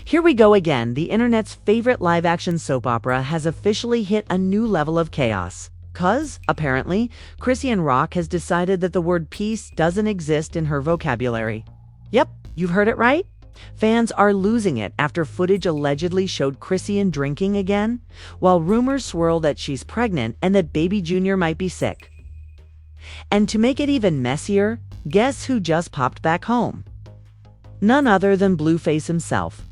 Here we go again. The internet's favorite live-action soap opera has officially hit a new level of chaos. 'Cause, apparently, Chrisean Rock has decided that the word peace doesn't exist in her vocabulary. Yep, you've heard it right. Fans are losing it after footage allegedly showed Chrisean drinking again, while rumors swirl that she's pregnant and that baby Junior might be sick. And to make it even messier, guess who just popped back home? None other than Blueface himself,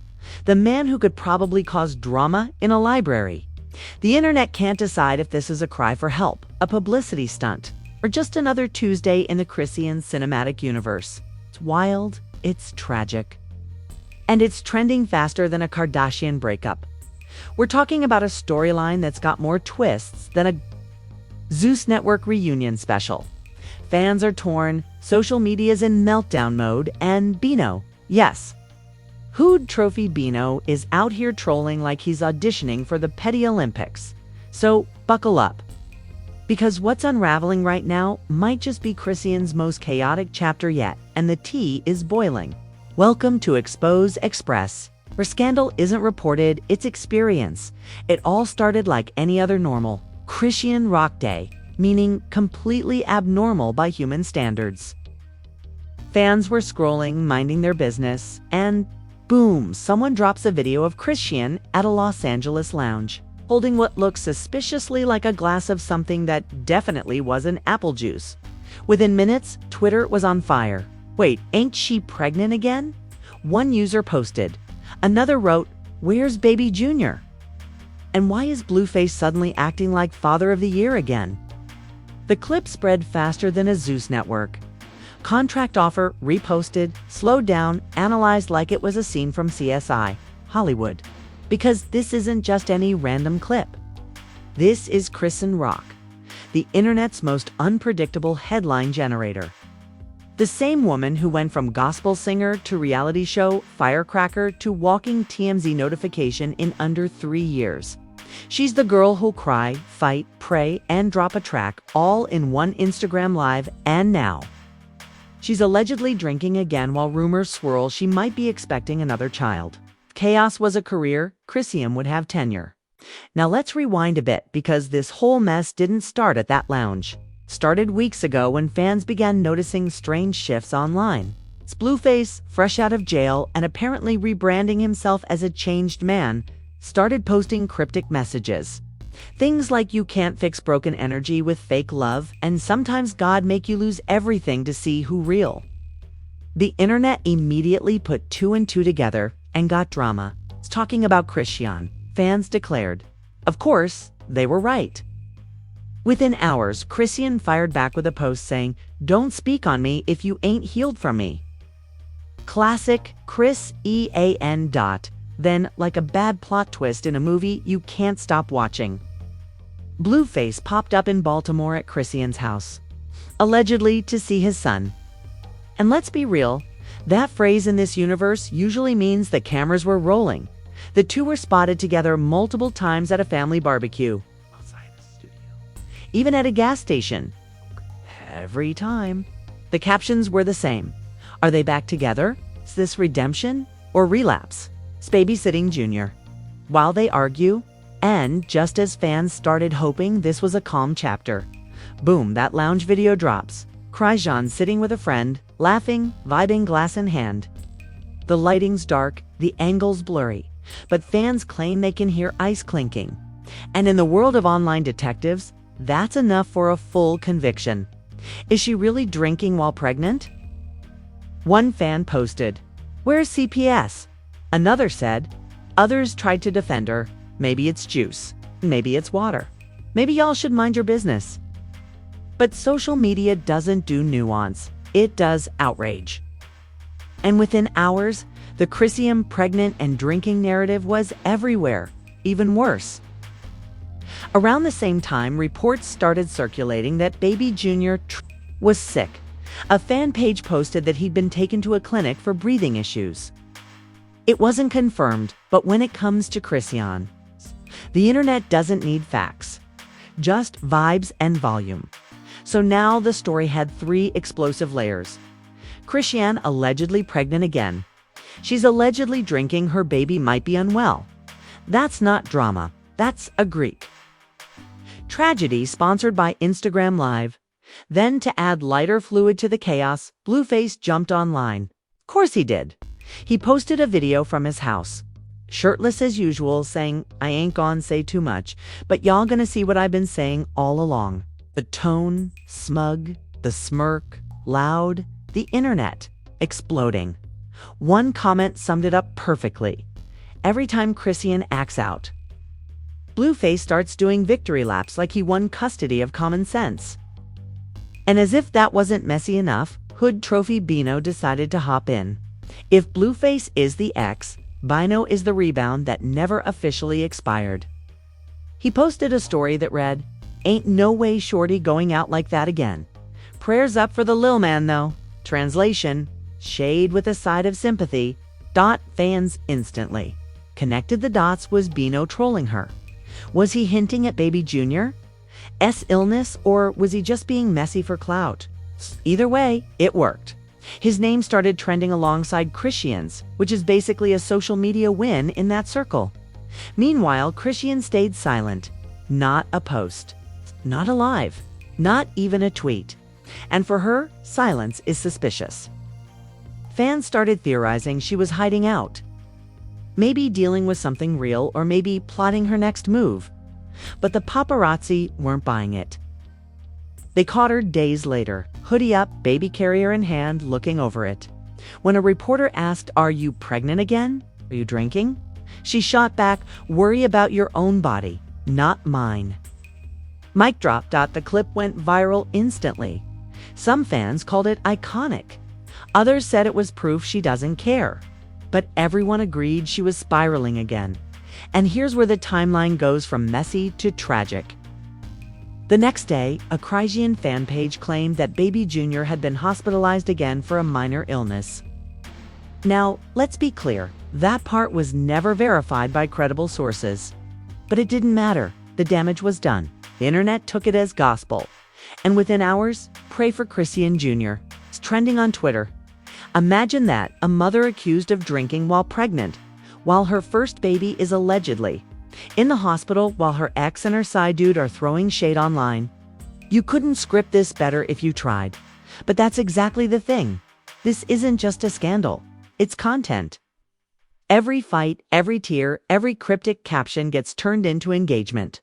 the man who could probably cause drama in a library. The internet can't decide if this is a cry for help, a publicity stunt, or just another Tuesday in the Chrisean cinematic universe. It's wild, it's tragic. And it's trending faster than a Kardashian breakup. We're talking about a storyline that's got more twists than a Zeus Network reunion special. Fans are torn, social media's in meltdown mode, and Bino, yes, Hood Trophy Bino is out here trolling like he's auditioning for the Petty Olympics. So buckle up. Because what's unraveling right now might just be Chrisean's most chaotic chapter yet, and the tea is boiling. Welcome to Expose Express, where scandal isn't reported, it's experience. It all started like any other normal Chrisean Rock Day, meaning completely abnormal by human standards. Fans were scrolling, minding their business, and boom, someone drops a video of Chrisean at a Los Angeles lounge, holding what looks suspiciously like a glass of something that definitely wasn't apple juice. Within minutes, Twitter was on fire. Wait, ain't she pregnant again? One user posted. Another wrote, "Where's baby Junior?" And why is Blueface suddenly acting like Father of the Year again? The clip spread faster than a Zeus Network. Contract offer, reposted, slowed down, analyzed like it was a scene from CSI, Hollywood. Because this isn't just any random clip. This is Chrisean Rock, the internet's most unpredictable headline generator. The same woman who went from gospel singer to reality show firecracker to walking TMZ notification in under 3 years. She's the girl who'll cry, fight, pray, and drop a track all in one Instagram live, and now she's allegedly drinking again while rumors swirl she might be expecting another child. If chaos was a career, Chrisean would have tenure. Now let's rewind a bit because this whole mess didn't start at that lounge. Started weeks ago when fans began noticing strange shifts online. It's Blueface, fresh out of jail and apparently rebranding himself as a changed man, started posting cryptic messages. Things like "you can't fix broken energy with fake love" and "sometimes God make you lose everything to see who real." The internet immediately put 2 and 2 together and got drama. It's talking about Chrisean, fans declared. Of course, they were right. Within hours, Chrisean fired back with a post saying, "Don't speak on me if you ain't healed from me." Classic Chrisean. Then, like a bad plot twist in a movie you can't stop watching, Blueface popped up in Baltimore at Chrisean's house, allegedly to see his son. And let's be real, that phrase in this universe usually means the cameras were rolling. The two were spotted together multiple times at a family barbecue, even at a gas station. Every time. The captions were the same. Are they back together? Is this redemption or relapse? It's babysitting Junior. While they argue, and just as fans started hoping this was a calm chapter, boom, that lounge video drops. Chrisean sitting with a friend, laughing, vibing, glass in hand. The lighting's dark, the angle's blurry, but fans claim they can hear ice clinking. And in the world of online detectives, that's enough for a full conviction. Is she really drinking while pregnant? One fan posted, "Where's CPS?" Another said, others tried to defend her. Maybe it's juice. Maybe it's water. Maybe y'all should mind your business. But social media doesn't do nuance. It does outrage. And within hours, the Chrisean pregnant and drinking narrative was everywhere. Even worse. Around the same time, reports started circulating that baby Junior was sick. A fan page posted that he'd been taken to a clinic for breathing issues. It wasn't confirmed, but when it comes to Chrisean, the internet doesn't need facts, just vibes and volume. So now the story had 3 explosive layers. Chrisean allegedly pregnant again. She's allegedly drinking, her baby might be unwell. That's not drama, that's a Greek tragedy sponsored by Instagram Live. Then, to add lighter fluid to the chaos, Blueface jumped online. Of course he did. He posted a video from his house, shirtless as usual, saying, "I ain't gonna say too much, but y'all gonna see what I've been saying all along." The tone, smug, the smirk, loud, the internet exploding. One comment summed it up perfectly. Every time Chrisean acts out, Blueface starts doing victory laps like he won custody of common sense. And as if that wasn't messy enough, Hood Trophy Bino decided to hop in. If Blueface is the X, Bino is the rebound that never officially expired. He posted a story that read, "Ain't no way shorty going out like that again. Prayers up for the lil man though." Translation, shade with a side of sympathy. Fans instantly connected the dots. Was Bino trolling her? Was he hinting at baby Junior's illness, or was he just being messy for clout? Either way, it worked. His name started trending alongside Chrisean's, which is basically a social media win in that circle. Meanwhile, Chrisean stayed silent. Not a post, not a live, not even a tweet. And for her, silence is suspicious. Fans started theorizing she was hiding out. Maybe dealing with something real, or maybe plotting her next move. But the paparazzi weren't buying it. They caught her days later, hoodie up, baby carrier in hand, looking over it. When a reporter asked, "Are you pregnant again? Are you drinking?" she shot back, "Worry about your own body, not mine." Mic drop. The clip went viral instantly. Some fans called it iconic. Others said it was proof she doesn't care. But everyone agreed she was spiraling again. And here's where the timeline goes from messy to tragic. The next day, a Chrisean fan page claimed that baby Junior had been hospitalized again for a minor illness. Now, let's be clear, that part was never verified by credible sources. But it didn't matter. The damage was done. The internet took it as gospel. And within hours, pray for Chrisean Jr. It's trending on Twitter. Imagine that, a mother accused of drinking while pregnant, while her first baby is allegedly in the hospital, while her ex and her side dude are throwing shade online. You couldn't script this better if you tried. But that's exactly the thing. This isn't just a scandal. It's content. Every fight, every tear, every cryptic caption gets turned into engagement.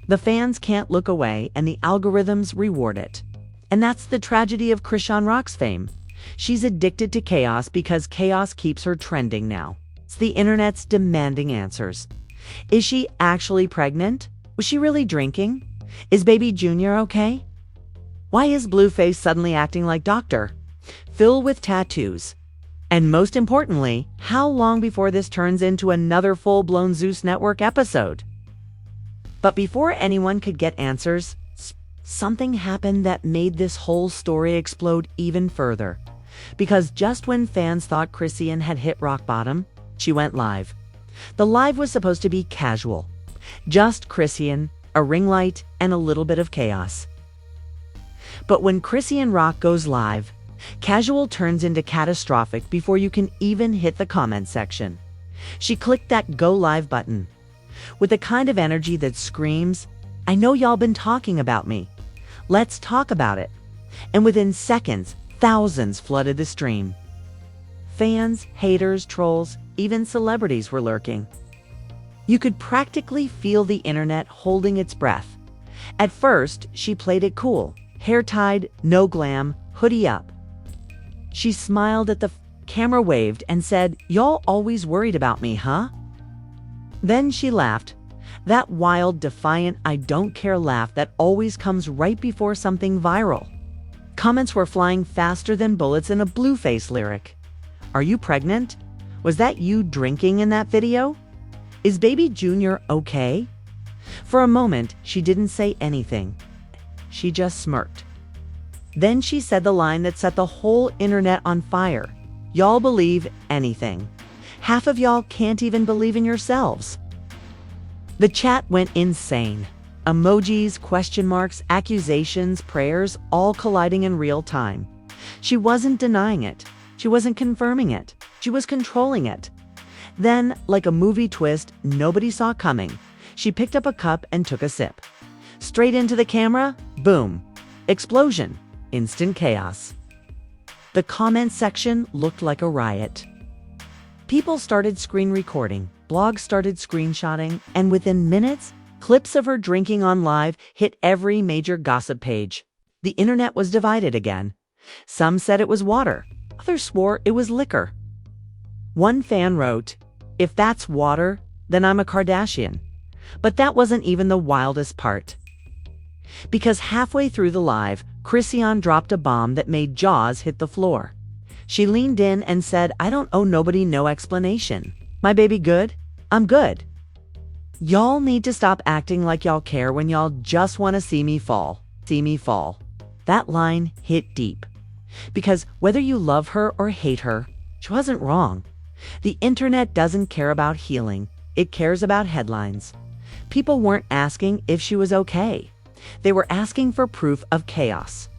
The fans can't look away, and the algorithms reward it. And that's the tragedy of Chrisean Rock's fame. She's addicted to chaos because chaos keeps her trending now. It's the internet's demanding answers. Is she actually pregnant? Was she really drinking? Is baby Junior okay? Why is Blueface suddenly acting like Dr. Phil with tattoos? And most importantly, how long before this turns into another full-blown Zeus Network episode? But before anyone could get answers, something happened that made this whole story explode even further. Because just when fans thought Chrisean had hit rock bottom, she went live. The live was supposed to be casual. Just Chrisean, a ring light, and a little bit of chaos. But when Chrisean Rock goes live, casual turns into catastrophic before you can even hit the comment section. She clicked that go live button with the kind of energy that screams, "I know y'all been talking about me. Let's talk about it." And within seconds, thousands flooded the stream. Fans, haters, trolls, even celebrities were lurking. You could practically feel the internet holding its breath. At first, she played it cool. Hair tied, no glam, hoodie up. She smiled at the camera, waved, and said, "Y'all always worried about me, huh?" Then she laughed. That wild, defiant, I don't care laugh that always comes right before something viral. Comments were flying faster than bullets in a Blueface lyric. "Are you pregnant? Was that you drinking in that video? Is baby Junior okay?" For a moment, she didn't say anything. She just smirked. Then she said the line that set the whole internet on fire. "Y'all believe anything. Half of y'all can't even believe in yourselves." The chat went insane. Emojis, question marks, accusations, prayers, all colliding in real time. She wasn't denying it. She wasn't confirming it. She was controlling it. Then, like a movie twist nobody saw coming, she picked up a cup and took a sip. Straight into the camera, boom. Explosion. Instant chaos. The comment section looked like a riot. People started screen recording, blogs started screenshotting, and within minutes, clips of her drinking on live hit every major gossip page. The internet was divided again. Some said it was water, others swore it was liquor. One fan wrote, "If that's water, then I'm a Kardashian." But that wasn't even the wildest part. Because halfway through the live, Chrisean dropped a bomb that made jaws hit the floor. She leaned in and said, "I don't owe nobody no explanation. My baby good? I'm good. Y'all need to stop acting like y'all care when y'all just want to see me fall. See me fall." That line hit deep. Because whether you love her or hate her, she wasn't wrong. The internet doesn't care about healing. It cares about headlines. People weren't asking if she was okay. They were asking for proof of chaos.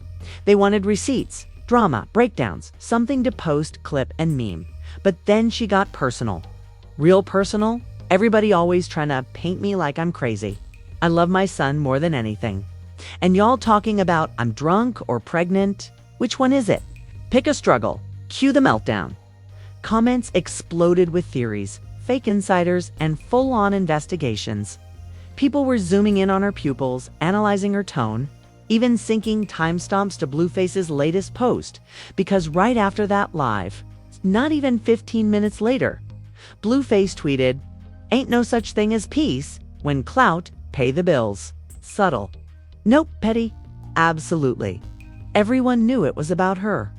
They wanted receipts, drama, breakdowns, something to post, clip, and meme. But then she got personal. Real personal. Everybody always trying to paint me like I'm crazy. I love my son more than anything. And y'all talking about I'm drunk or pregnant. Which one is it? Pick a struggle. Cue the meltdown. Comments exploded with theories, fake insiders, and full-on investigations. People were zooming in on her pupils, analyzing her tone, even syncing timestamps to Blueface's latest post, because right after that live, not even 15 minutes later, Blueface tweeted, "Ain't no such thing as peace when clout pay the bills." Subtle. Nope, petty. Absolutely. Everyone knew it was about her.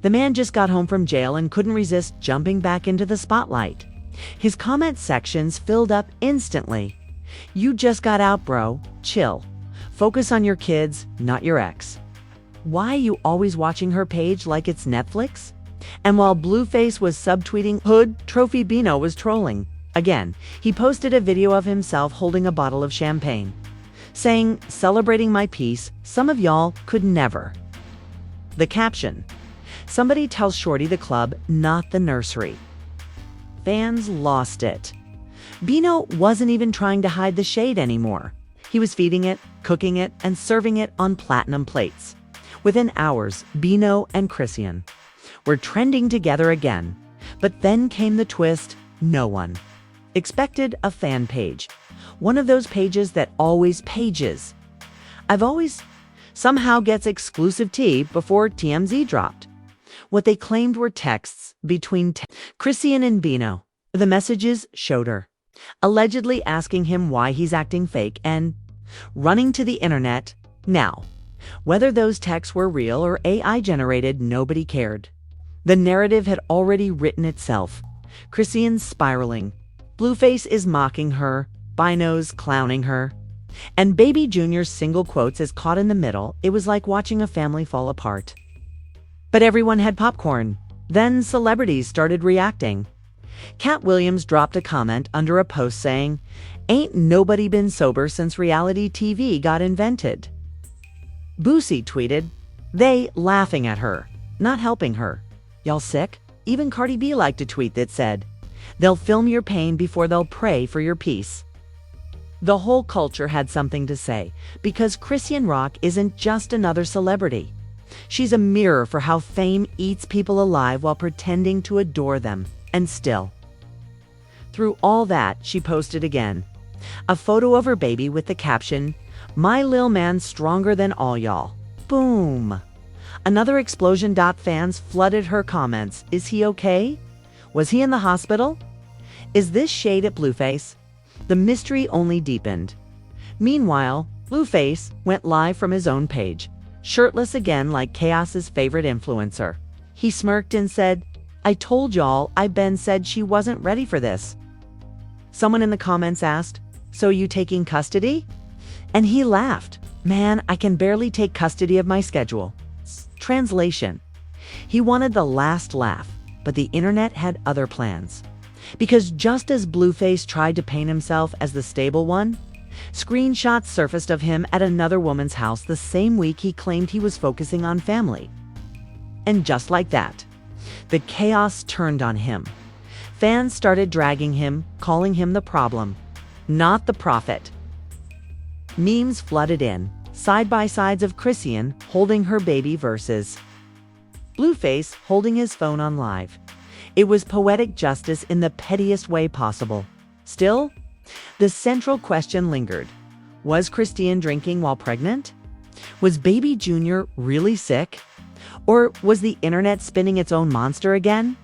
The man just got home from jail and couldn't resist jumping back into the spotlight. His comment sections filled up instantly. "You just got out, bro. Chill. Focus on your kids, not your ex." Why you always watching her page like it's Netflix? And while Blueface was subtweeting Hood, Trophy Bino was trolling. Again, he posted a video of himself holding a bottle of champagne, saying, "Celebrating my peace, some of y'all could never." The caption, "Somebody tell Shorty the club, not the nursery." Fans lost it. Bino wasn't even trying to hide the shade anymore. He was feeding it, cooking it, and serving it on platinum plates. Within hours, Bino and Chrisean were trending together again. But then came the twist no one expected: a fan page. One of those pages that always pages. I've always somehow gets exclusive tea before TMZ dropped. What they claimed were texts between Chrisean and Bino. The messages showed her, allegedly asking him why he's acting fake and running to the internet. Now, whether those texts were real or AI generated, nobody cared. The narrative had already written itself. Chrisean's spiraling. Blueface is mocking her. Bino's clowning her. And Baby Junior's single quotes is caught in the middle. It was like watching a family fall apart. But everyone had popcorn. Then celebrities started reacting. Cat Williams dropped a comment under a post saying, "Ain't nobody been sober since reality TV got invented." Boosie tweeted, "They laughing at her, not helping her. Y'all sick?" Even Cardi B liked a tweet that said, "They'll film your pain before they'll pray for your peace." The whole culture had something to say, because Chrisean Rock isn't just another celebrity. She's a mirror for how fame eats people alive while pretending to adore them. And still, through all that, she posted again a photo of her baby with the caption, "My lil man stronger than all y'all." Boom. Another explosion. Fans flooded her comments. Is he okay? Was he in the hospital? Is this shade at Blueface? The mystery only deepened. Meanwhile, Blueface went live from his own page, shirtless again like Chaos's favorite influencer. He smirked and said, "I told y'all I been said she wasn't ready for this." Someone in the comments asked, "So you taking custody?" And he laughed, "Man, I can barely take custody of my schedule." Translation: he wanted the last laugh, but the internet had other plans. Because just as Blueface tried to paint himself as the stable one, screenshots surfaced of him at another woman's house the same week he claimed he was focusing on family. And just like that, The chaos turned on him. Fans started dragging him, calling him the problem, not the prophet. Memes flooded in, side-by-sides of Chrisean holding her baby versus Blueface holding his phone on live. It was poetic justice in the pettiest way possible. Still, the central question lingered. Was Chrisean drinking while pregnant? Was baby Junior really sick? Or was the internet spinning its own monster again?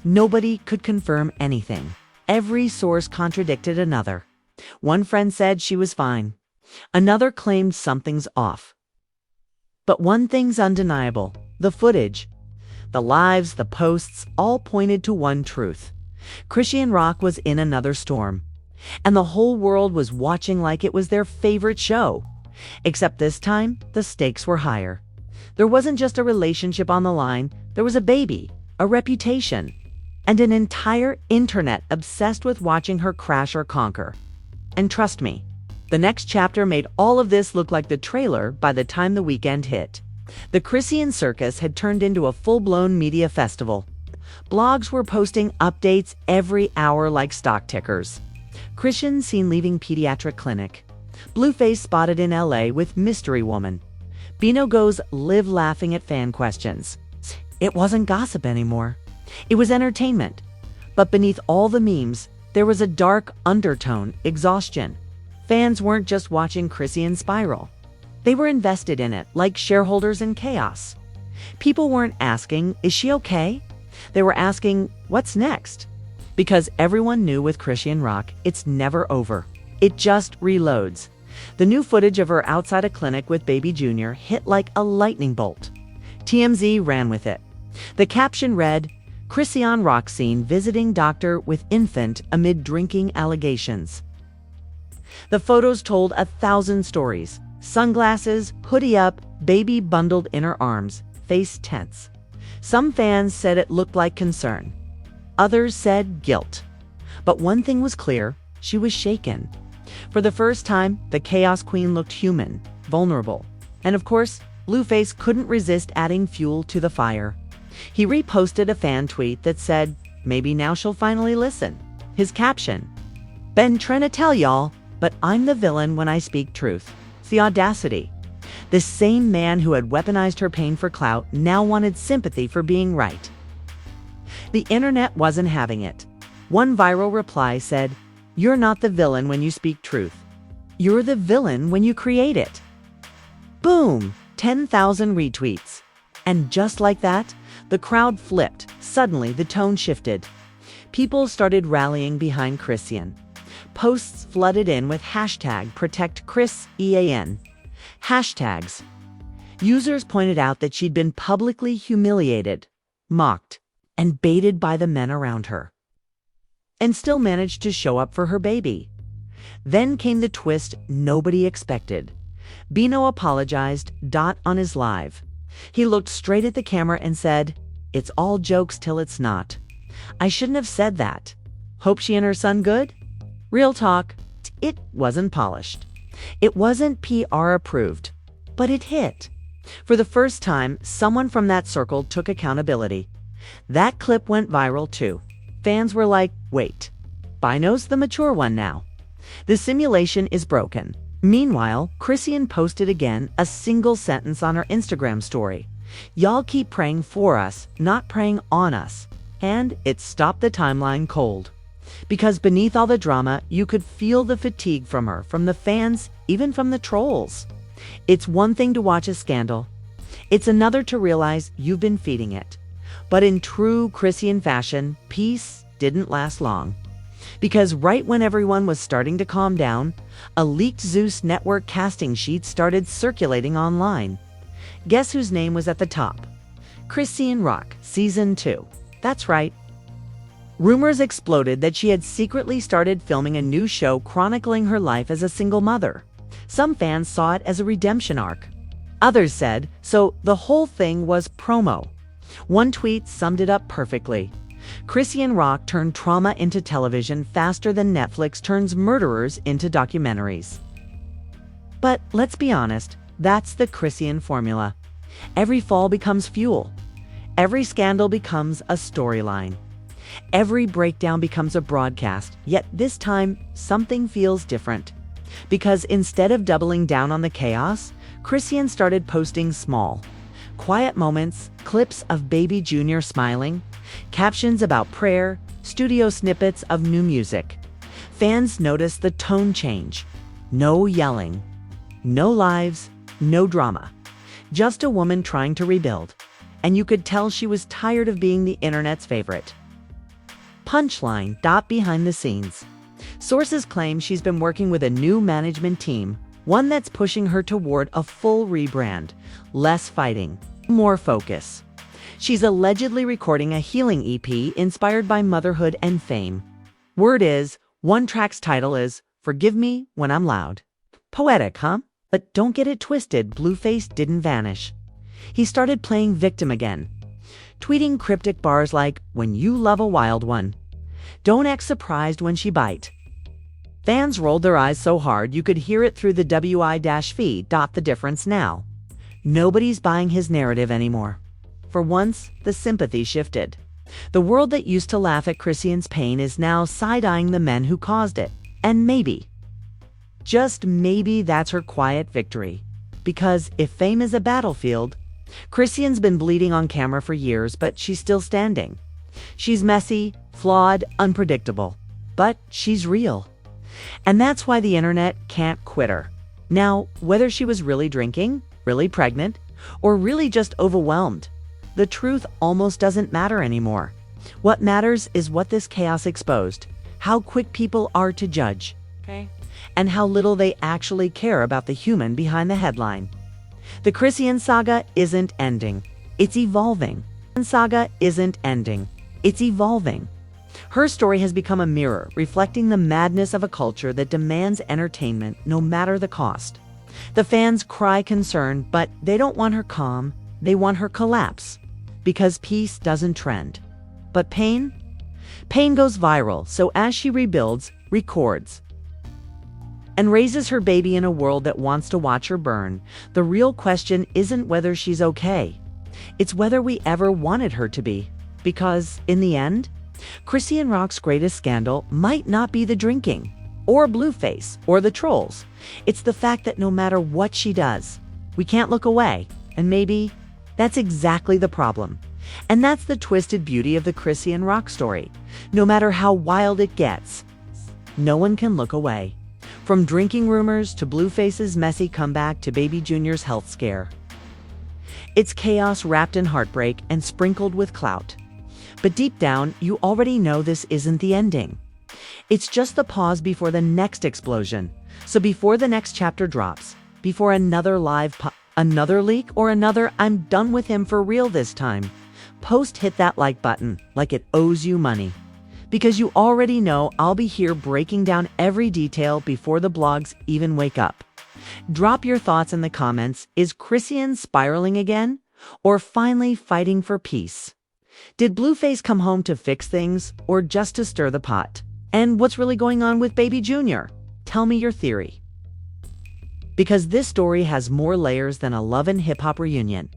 Nobody could confirm anything. Every source contradicted another. One friend said she was fine. Another claimed something's off. But one thing's undeniable: the footage. The lives, the posts, all pointed to one truth. Chrisean Rock was in another storm. And the whole world was watching like it was their favorite show. Except this time, the stakes were higher. There wasn't just a relationship on the line, there was a baby, a reputation, and an entire internet obsessed with watching her crash or conquer. And trust me, the next chapter made all of this look like the trailer by the time the weekend hit. The Chrisean circus had turned into a full-blown media festival. Blogs were posting updates every hour like stock tickers. Chrisean seen leaving pediatric clinic. Blueface spotted in LA with mystery woman. Bino goes live laughing at fan questions. It wasn't gossip anymore. It was entertainment. But beneath all the memes, there was a dark undertone: exhaustion. Fans weren't just watching Chrisean spiral. They were invested in it, like shareholders in chaos. People weren't asking, is she okay? They were asking, what's next? Because everyone knew with Chrisean Rock, it's never over. It just reloads. The new footage of her outside a clinic with baby Junior hit like a lightning bolt. TMZ ran with it. The caption read, Chrisean Rock seen visiting doctor with infant amid drinking allegations. The photos told 1,000 stories. Sunglasses, hoodie up, baby bundled in her arms, face tense. Some fans said it looked like concern. Others said guilt. But one thing was clear: she was shaken. For the first time, the Chaos Queen looked human, vulnerable. And of course, Blueface couldn't resist adding fuel to the fire. He reposted a fan tweet that said, maybe now she'll finally listen. His caption, been trying to tell y'all, but I'm the villain when I speak truth. The audacity. The same man who had weaponized her pain for clout now wanted sympathy for being right. The internet wasn't having it. One viral reply said, you're not the villain when you speak truth. You're the villain when you create it. Boom! 10,000 retweets. And just like that, the crowd flipped. Suddenly, the tone shifted. People started rallying behind Chrisean. Posts flooded in with hashtag #ProtectChrisEan. Hashtags. Users pointed out that she'd been publicly humiliated, mocked, and baited by the men around her, and still managed to show up for her baby. Then came the twist nobody expected. Bino apologized on his live. He looked straight at the camera and said, it's all jokes till it's not. I shouldn't have said that. Hope she and her son good? Real talk, it wasn't polished. It wasn't PR approved, but it hit. For the first time, someone from that circle took accountability. That clip went viral too. Fans were like, wait, Bino's the mature one now. The simulation is broken. Meanwhile, Chrisean posted again a single sentence on her Instagram story. Y'all keep praying for us, not praying on us. And it stopped the timeline cold. Because beneath all the drama, you could feel the fatigue from her, from the fans, even from the trolls. It's one thing to watch a scandal. It's another to realize you've been feeding it. But in true Chrisean fashion, peace didn't last long. Because right when everyone was starting to calm down, a leaked Zeus network casting sheet started circulating online. Guess whose name was at the top? Chrisean Rock, Season 2. That's right. Rumors exploded that she had secretly started filming a new show chronicling her life as a single mother. Some fans saw it as a redemption arc. Others said, so the whole thing was promo. One tweet summed it up perfectly. Chrisean Rock turned trauma into television faster than Netflix turns murderers into documentaries. But let's be honest, that's the Chrisean formula. Every fall becomes fuel. Every scandal becomes a storyline. Every breakdown becomes a broadcast, yet this time, something feels different. Because instead of doubling down on the chaos, Chrisean started posting small, quiet moments, clips of baby Junior smiling, captions about prayer, studio snippets of new music. Fans noticed the tone change. No yelling, no lives, no drama. Just a woman trying to rebuild. And you could tell she was tired of being the internet's favorite. Punchline. Behind the scenes. Sources claim she's been working with a new management team, one that's pushing her toward a full rebrand. Less fighting, more focus. She's allegedly recording a healing EP inspired by motherhood and fame. Word is, one track's title is Forgive Me When I'm Loud. Poetic, huh? But don't get it twisted, Blueface didn't vanish. He started playing victim again, tweeting cryptic bars like, "When you love a wild one, don't act surprised when she bite." Fans rolled their eyes so hard you could hear it through the WI-feed. The difference now. Nobody's buying his narrative anymore. For once, the sympathy shifted. The world that used to laugh at Chrisean's pain is now side-eyeing the men who caused it. And maybe, just maybe, that's her quiet victory. Because if fame is a battlefield, Chrisean's been bleeding on camera for years, but she's still standing. She's messy, flawed, unpredictable, but she's real. And that's why the internet can't quit her. Now, whether she was really drinking, really pregnant, or really just overwhelmed, the truth almost doesn't matter anymore. What matters is what this chaos exposed, how quick people are to judge, and how little they actually care about the human behind the headline. The Chrisean saga isn't ending. It's evolving. The saga isn't ending. It's evolving. Her story has become a mirror, reflecting the madness of a culture that demands entertainment no matter the cost. The fans cry concern, but they don't want her calm. They want her collapse. Because peace doesn't trend. But pain? Pain goes viral, so as she rebuilds, records, and raises her baby in a world that wants to watch her burn, the real question isn't whether she's okay. It's whether we ever wanted her to be. Because, in the end, Chrisean Rock's greatest scandal might not be the drinking, or Blueface, or the trolls. It's the fact that no matter what she does, we can't look away. And maybe that's exactly the problem. And that's the twisted beauty of the Chrisean Rock story. No matter how wild it gets, no one can look away. From drinking rumors to Blueface's messy comeback to baby Junior's health scare. It's chaos wrapped in heartbreak and sprinkled with clout. But deep down, you already know this isn't the ending. It's just the pause before the next explosion. So before the next chapter drops, before another another leak, or another "I'm done with him for real this time," hit that like button like it owes you money. Because you already know I'll be here breaking down every detail before the blogs even wake up. Drop your thoughts in the comments. Is Chrisean spiraling again? Or finally fighting for peace? Did Blueface come home to fix things, or just to stir the pot? And what's really going on with baby Junior? Tell me your theory. Because this story has more layers than a Love and Hip Hop reunion.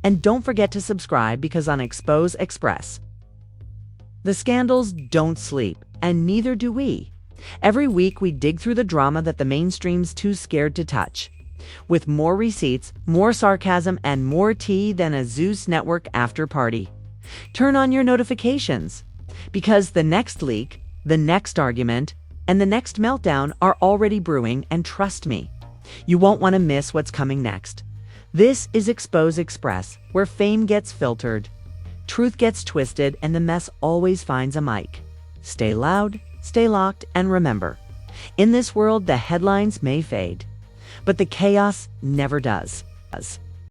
And don't forget to subscribe, because on Expose Express, the scandals don't sleep, and neither do we. Every week we dig through the drama that the mainstream's too scared to touch. With more receipts, more sarcasm, and more tea than a Zeus Network after party. Turn on your notifications, because the next leak, the next argument, and the next meltdown are already brewing, and trust me, you won't want to miss what's coming next. This is Expose Express, where fame gets filtered, truth gets twisted, and the mess always finds a mic. Stay loud, stay locked, and remember, in this world the headlines may fade, but the chaos never does.